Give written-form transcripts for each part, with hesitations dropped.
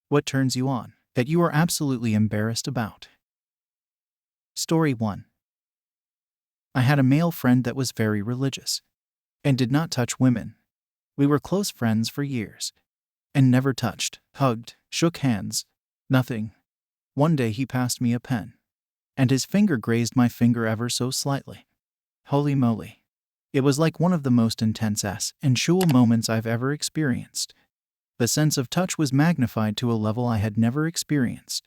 What turns you on that you are absolutely embarrassed about? Story 1. I had a male friend that was very religious and did not touch women. We were close friends for years and never touched, hugged, shook hands, nothing. One day he passed me a pen, and his finger grazed my finger ever so slightly. Holy moly. It was like one of the most intense and sensual moments I've ever experienced. The sense of touch was magnified to a level I had never experienced.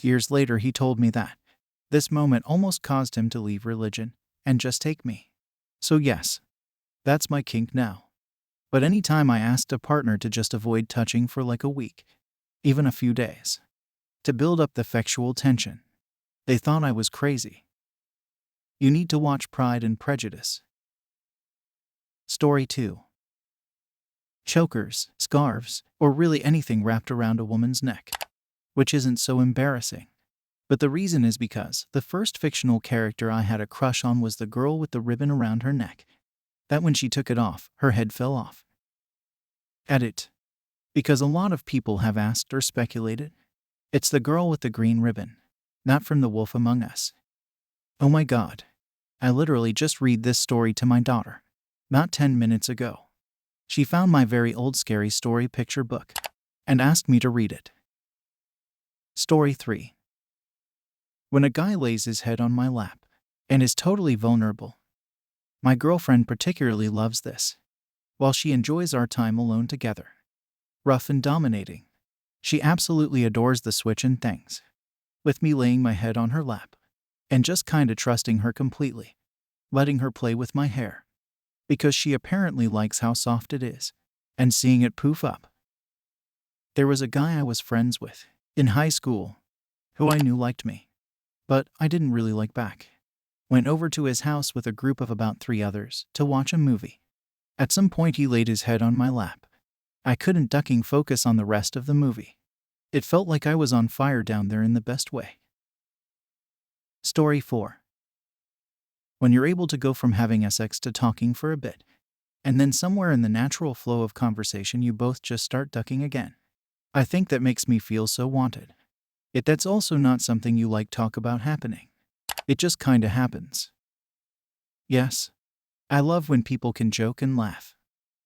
Years later he told me that this moment almost caused him to leave religion and just take me. So yes, that's my kink now. But anytime I asked a partner to just avoid touching for like a week, even a few days, to build up the sexual tension, they thought I was crazy. You need to watch Pride and Prejudice. Story 2. Chokers, scarves, or really anything wrapped around a woman's neck, which isn't so embarrassing. But the reason is because the first fictional character I had a crush on was the girl with the ribbon around her neck, that when she took it off, her head fell off. Edit. Because a lot of people have asked or speculated, it's the girl with the green ribbon, not from The Wolf Among Us. Oh my god. I literally just read this story to my daughter, not 10 minutes ago. She found my very old scary story picture book and asked me to read it. Story 3. When a guy lays his head on my lap and is totally vulnerable. My girlfriend particularly loves this, while she enjoys our time alone together. Rough and dominating. She absolutely adores the switch and things, with me laying my head on her lap and just kinda trusting her completely, letting her play with my hair, because she apparently likes how soft it is, and seeing it poof up. There was a guy I was friends with in high school who I knew liked me, but I didn't really like back. Went over to his house with a group of about 3 others to watch a movie. At some point he laid his head on my lap. I couldn't ducking focus on the rest of the movie. It felt like I was on fire down there in the best way. Story 4. When you're able to go from having sex to talking for a bit, and then somewhere in the natural flow of conversation you both just start ducking again. I think that makes me feel so wanted. That's also not something you like talk about happening. It just kinda happens. Yes, I love when people can joke and laugh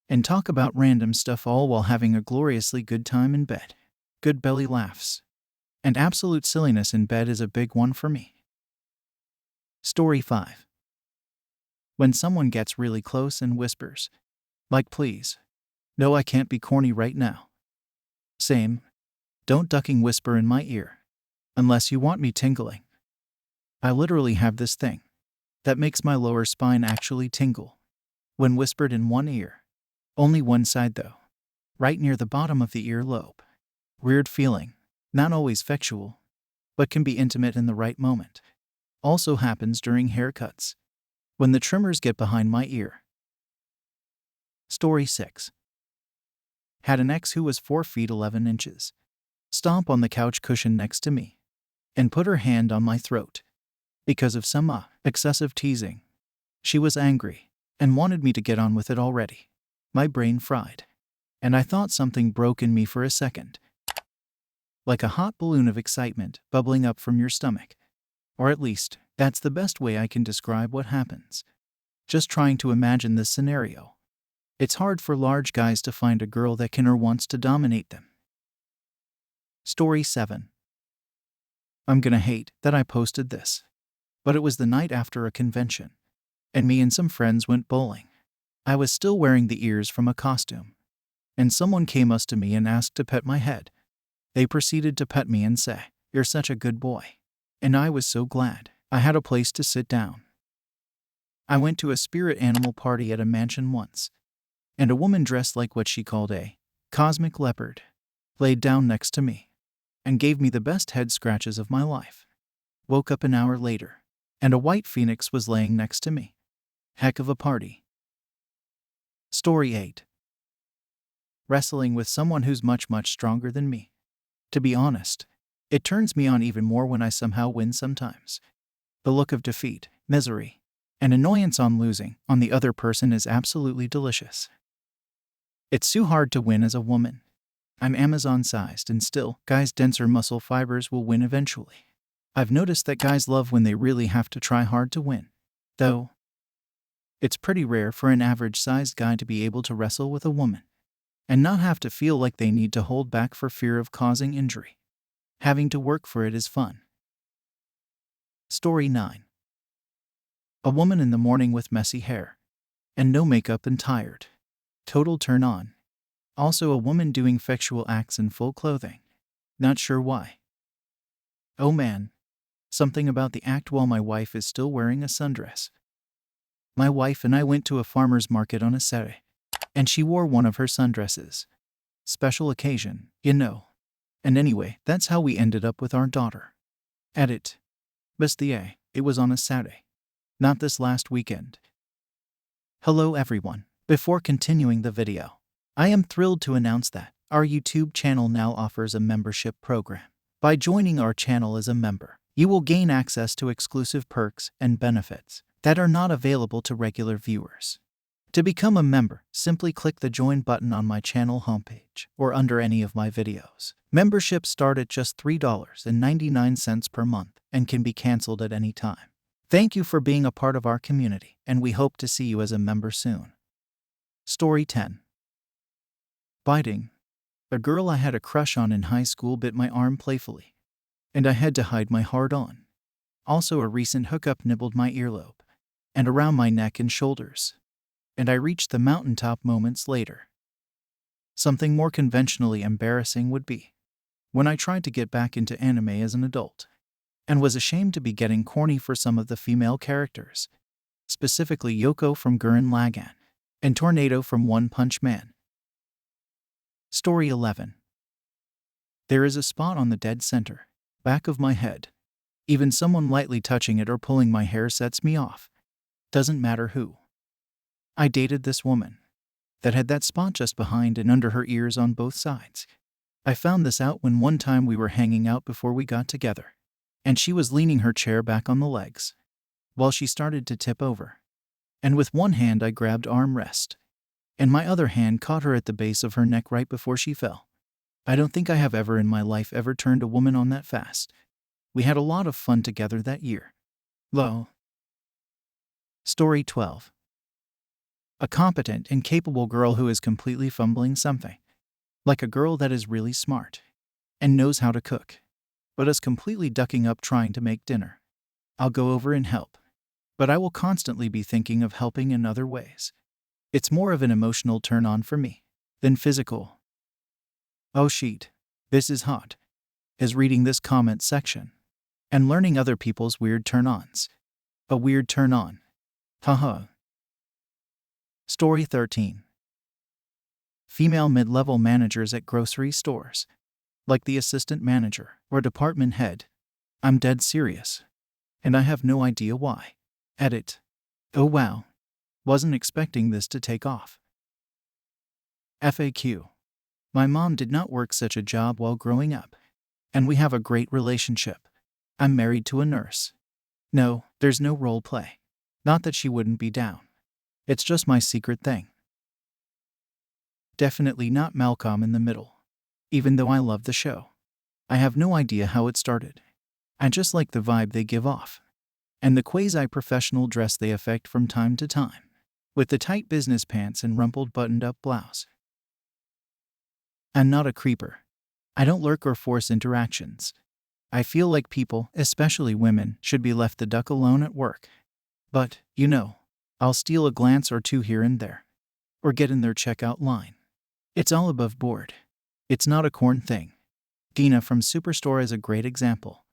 and talk about random stuff all while having a gloriously good time in bed. Good belly laughs. And absolute silliness in bed is a big one for me. Story 5. When someone gets really close and whispers, like please, no I can't be corny right now. Same. Don't ducking whisper in my ear, unless you want me tingling. I literally have this thing that makes my lower spine actually tingle when whispered in one ear. Only one side though, right near the bottom of the earlobe. Weird feeling, not always sexual, but can be intimate in the right moment. Also happens during haircuts, when the trimmers get behind my ear. Story 6. Had an ex who was 4 feet 11 inches stomp on the couch cushion next to me and put her hand on my throat because of some excessive teasing. She was angry and wanted me to get on with it already. My brain fried, and I thought something broke in me for a second. Like a hot balloon of excitement bubbling up from your stomach. Or at least, that's the best way I can describe what happens. Just trying to imagine this scenario. It's hard for large guys to find a girl that can or wants to dominate them. Story 7. I'm gonna hate that I posted this, but it was the night after a convention, and me and some friends went bowling. I was still wearing the ears from a costume, and someone came up to me and asked to pet my head. They proceeded to pet me and say, "You're such a good boy." And I was so glad I had a place to sit down. I went to a spirit animal party at a mansion once, and a woman dressed like what she called a cosmic leopard laid down next to me and gave me the best head scratches of my life. Woke up an hour later, and a white phoenix was laying next to me. Heck of a party. Story 8. Wrestling with someone who's much stronger than me. To be honest, it turns me on even more when I somehow win sometimes. The look of defeat, misery, and annoyance on losing on the other person is absolutely delicious. It's too hard to win as a woman. I'm Amazon-sized, and still, guys' denser muscle fibers will win eventually. I've noticed that guys love when they really have to try hard to win. Though, it's pretty rare for an average-sized guy to be able to wrestle with a woman and not have to feel like they need to hold back for fear of causing injury. Having to work for it is fun. Story 9. A woman in the morning with messy hair and no makeup and tired. Total turn on. Also a woman doing sexual acts in full clothing. Not sure why. Oh man. Something about the act while my wife is still wearing a sundress. My wife and I went to a farmer's market on a Saturday, and she wore one of her sundresses. Special occasion, you know. And anyway, that's how we ended up with our daughter. Edit. Bestie, it was on a Saturday. Not this last weekend. Hello everyone. Before continuing the video, I am thrilled to announce that our YouTube channel now offers a membership program. By joining our channel as a member, you will gain access to exclusive perks and benefits that are not available to regular viewers. To become a member, simply click the join button on my channel homepage or under any of my videos. Memberships start at just $3.99 per month and can be canceled at any time. Thank you for being a part of our community, and we hope to see you as a member soon. Story 10. Biting. A girl I had a crush on in high school bit my arm playfully, and I had to hide my hard-on. Also, a recent hookup nibbled my earlobe and around my neck and shoulders, and I reached the mountaintop moments later. Something more conventionally embarrassing would be when I tried to get back into anime as an adult and was ashamed to be getting corny for some of the female characters, specifically Yoko from Gurren Lagann and Tornado from One Punch Man. Story 11. There is a spot on the dead center back of my head. Even someone lightly touching it or pulling my hair sets me off. Doesn't matter who. I dated this woman that had that spot just behind and under her ears on both sides. I found this out when one time we were hanging out before we got together, and she was leaning her chair back on the legs while she started to tip over. And with one hand I grabbed armrest, and my other hand caught her at the base of her neck right before she fell. I don't think I have ever in my life ever turned a woman on that fast. We had a lot of fun together that year. Lo. Story 12. A competent and capable girl who is completely fumbling something. Like a girl that is really smart and knows how to cook, but is completely ducking up trying to make dinner. I'll go over and help, but I will constantly be thinking of helping in other ways. It's more of an emotional turn-on for me than physical. Oh shit, this is hot. Is reading this comment section and learning other people's weird turn-ons. A weird turn-on. Haha. Story 13. Female mid-level managers at grocery stores. Like the assistant manager or department head. I'm dead serious. And I have no idea why. Edit. Oh wow. Wasn't expecting this to take off. FAQ. My mom did not work such a job while growing up, and we have a great relationship. I'm married to a nurse. No, there's no role play. Not that she wouldn't be down. It's just my secret thing. Definitely not Malcolm in the Middle. Even though I love the show. I have no idea how it started. I just like the vibe they give off. And the quasi-professional dress they affect from time to time. With the tight business pants and rumpled buttoned-up blouse. I'm not a creeper. I don't lurk or force interactions. I feel like people, especially women, should be left the duck alone at work. But, you know, I'll steal a glance or two here and there. Or get in their checkout line. It's all above board. It's not a corn thing. Dina from Superstore is a great example.